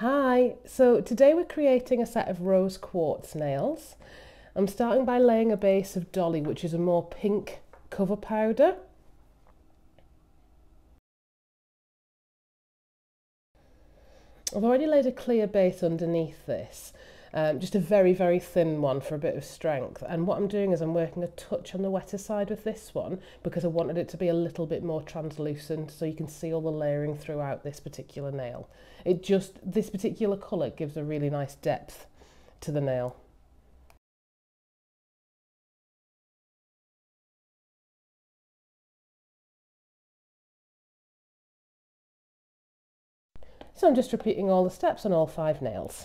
Hi, so today we're creating a set of rose quartz nails. I'm starting by laying a base of Dolly, which is a more pink cover powder. I've already laid a clear base underneath this, just a very thin one for a bit of strength. And what I'm doing is I'm working a touch on the wetter side with this one because I wanted it to be a little bit more translucent so you can see all the layering throughout this particular nail. This particular colour gives a really nice depth to the nail. So I'm just repeating all the steps on all 5 nails.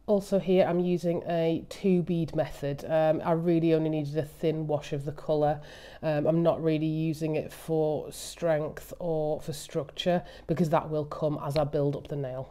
Also here I'm using a 2 bead method. I really only needed a thin wash of the colour. I'm not really using it for strength or for structure because that will come as I build up the nail.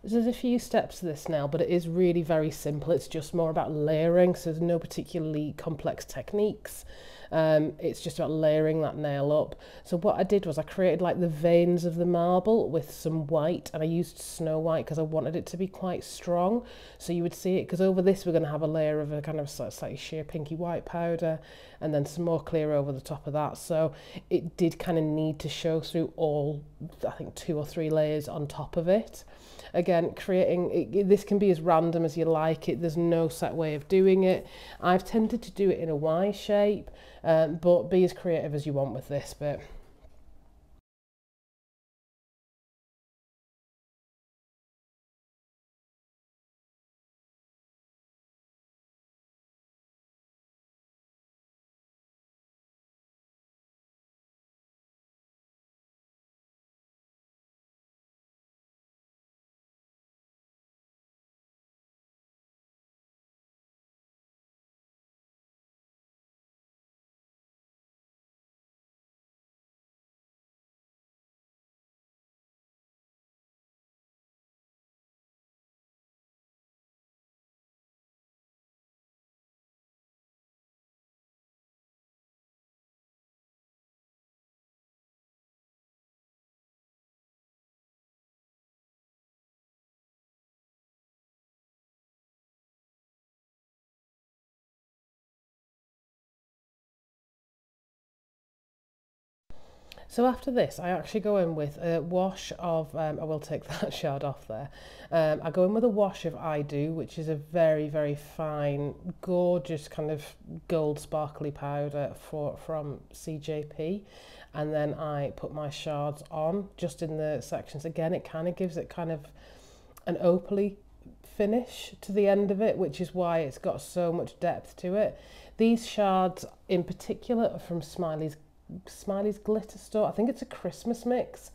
There's a few steps to this nail, but it is really very simple. It's just more about layering, so there's no particularly complex techniques. It's just about layering that nail up. So what I did was I created like the veins of the marble with some white, and I used snow white because I wanted it to be quite strong. So you would see it, because over this we're going to have a layer of a kind of slightly sheer pinky white powder and then some more clear over the top of that. So it did kind of need to show through all, I think 2 or 3 layers on top of it. Again, this can be as random as you like it. There's no set way of doing it. I've tended to do it in a Y shape, but be as creative as you want with this bit. So after this, I actually go in with a wash of, I will take that shard off there. I go in with a wash of I Do, which is a very fine, gorgeous kind of gold sparkly powder from CJP. And then I put my shards on just in the sections. Again, it kind of gives it kind of an opaly finish to the end of it, which is why it's got so much depth to it. These shards in particular are from Smiley's glitter store. I think it's a Christmas mix,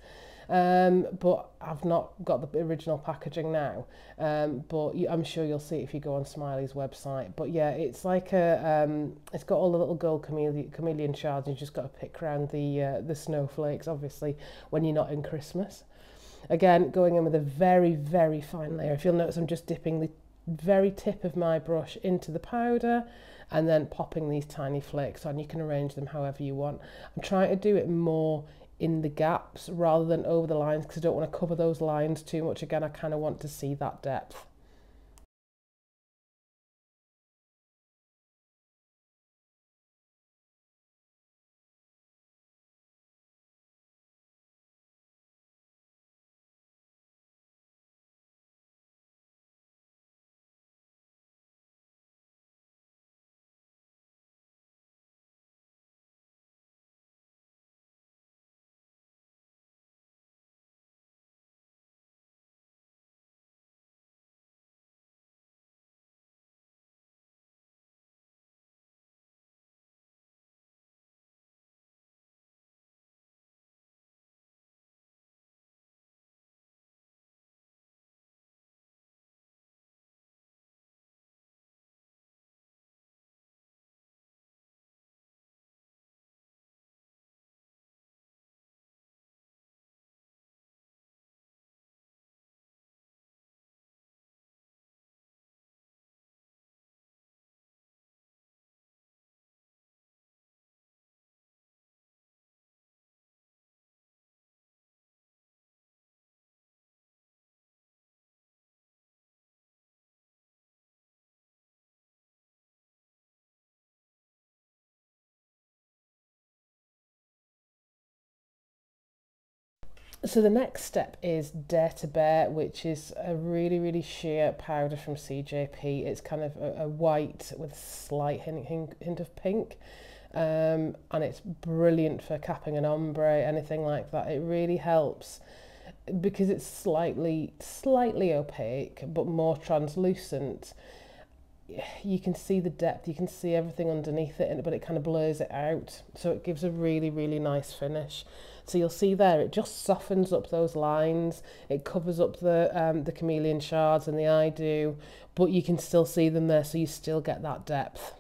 but I've not got the original packaging now, but I'm sure you'll see it if you go on Smiley's website. But yeah, it's like it's got all the little gold chameleon shards, and you just got to pick around the snowflakes, obviously, when you're not in Christmas. Again, going in with a very fine layer. If you'll notice, I'm just dipping the very tip of my brush into the powder and then popping these tiny flakes on. You can arrange them however you want. I'm trying to do it more in the gaps rather than over the lines because I don't want to cover those lines too much. Again, I kind of want to see that depth. So the next step is Dare to Bear, which is a really, really sheer powder from CJP. It's kind of a white with a slight hint of pink. And it's brilliant for capping an ombre, anything like that. It really helps because it's slightly opaque, but more translucent. You can see the depth, you can see everything underneath it, but it kind of blurs it out, so it gives a really, really nice finish. So you'll see there, it just softens up those lines, it covers up the chameleon shards and the eye do, but you can still see them there, so you still get that depth.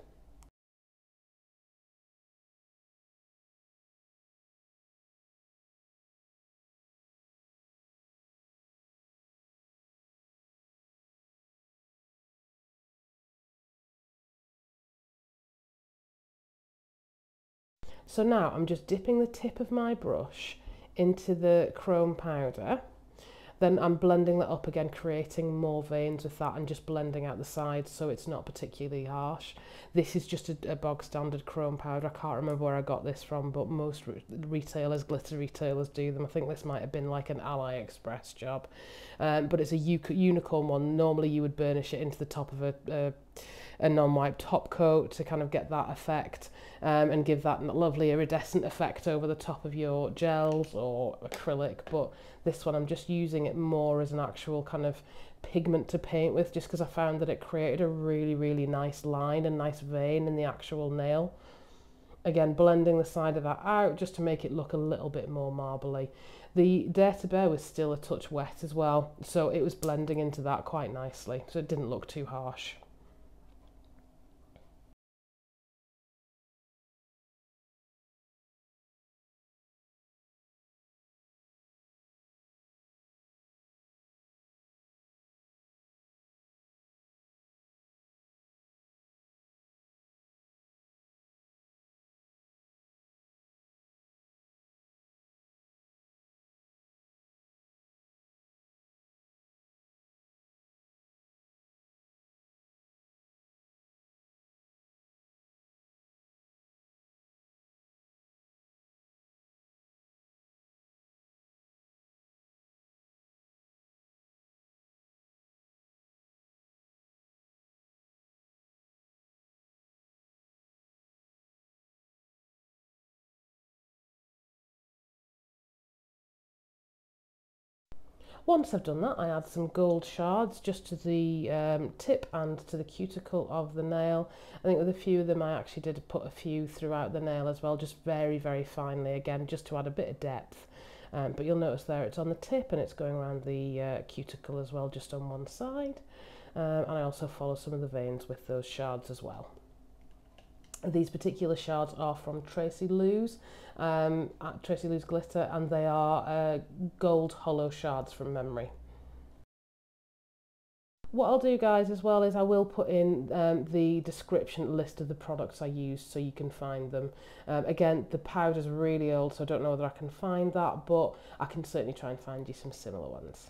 So now I'm just dipping the tip of my brush into the chrome powder. Then I'm blending that up again, creating more veins with that and just blending out the sides so it's not particularly harsh. This is just a bog standard chrome powder. I can't remember where I got this from, but most retailers, glitter retailers do them. I think this might have been like an AliExpress job. But it's a unicorn one. Normally you would burnish it into the top of a non-wipe top coat to kind of get that effect and give that lovely iridescent effect over the top of your gels or acrylic. But this one I'm just using it more as an actual kind of pigment to paint with, just because I found that it created a really, really nice line and nice vein in the actual nail. Again, blending the side of that out just to make it look a little bit more marbly. The Dare to Bear was still a touch wet as well, so it was blending into that quite nicely, so it didn't look too harsh. Once I've done that, I add some gold shards just to the tip and to the cuticle of the nail. I think with a few of them I actually did put a few throughout the nail as well, just very, very finely, again, just to add a bit of depth. But you'll notice there it's on the tip and it's going around the cuticle as well, just on one side. And I also follow some of the veins with those shards as well. These particular shards are from Tracy Lou's, at Tracy Lou's Glitter, and they are gold hollow shards from memory. What I'll do, guys, as well is I will put in the description list of the products I used so you can find them. Again, the powder's really old, so I don't know whether I can find that, but I can certainly try and find you some similar ones.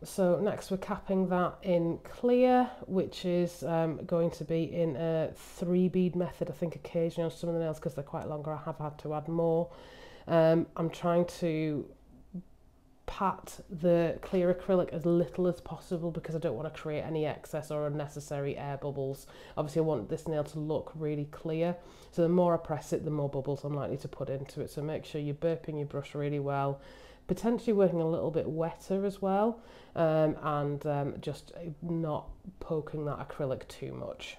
So next we're capping that in clear, which is going to be in a 3 bead method. I think occasionally on some of the nails, because they're quite longer, I have had to add more. I'm trying to pat the clear acrylic as little as possible because I don't want to create any excess or unnecessary air bubbles. Obviously I want this nail to look really clear, so the more I press it, the more bubbles I'm likely to put into it. So make sure you're burping your brush really well, potentially working a little bit wetter as well, and just not poking that acrylic too much.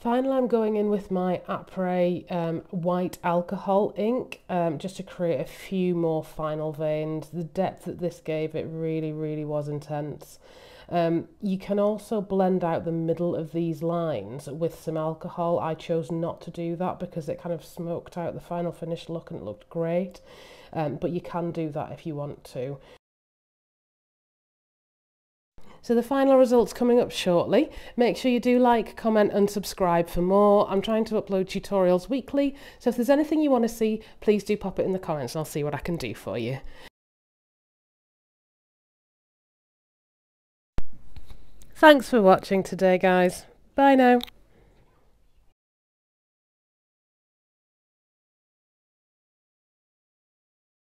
Finally, I'm going in with my Après white alcohol ink just to create a few more final veins. The depth that this gave it really, really was intense. You can also blend out the middle of these lines with some alcohol. I chose not to do that because it kind of smoked out the final finished look and it looked great. But you can do that if you want to. So the final result's coming up shortly. Make sure you do like, comment and subscribe for more. I'm trying to upload tutorials weekly, so if there's anything you want to see, please do pop it in the comments and I'll see what I can do for you. Thanks for watching today, guys. Bye now.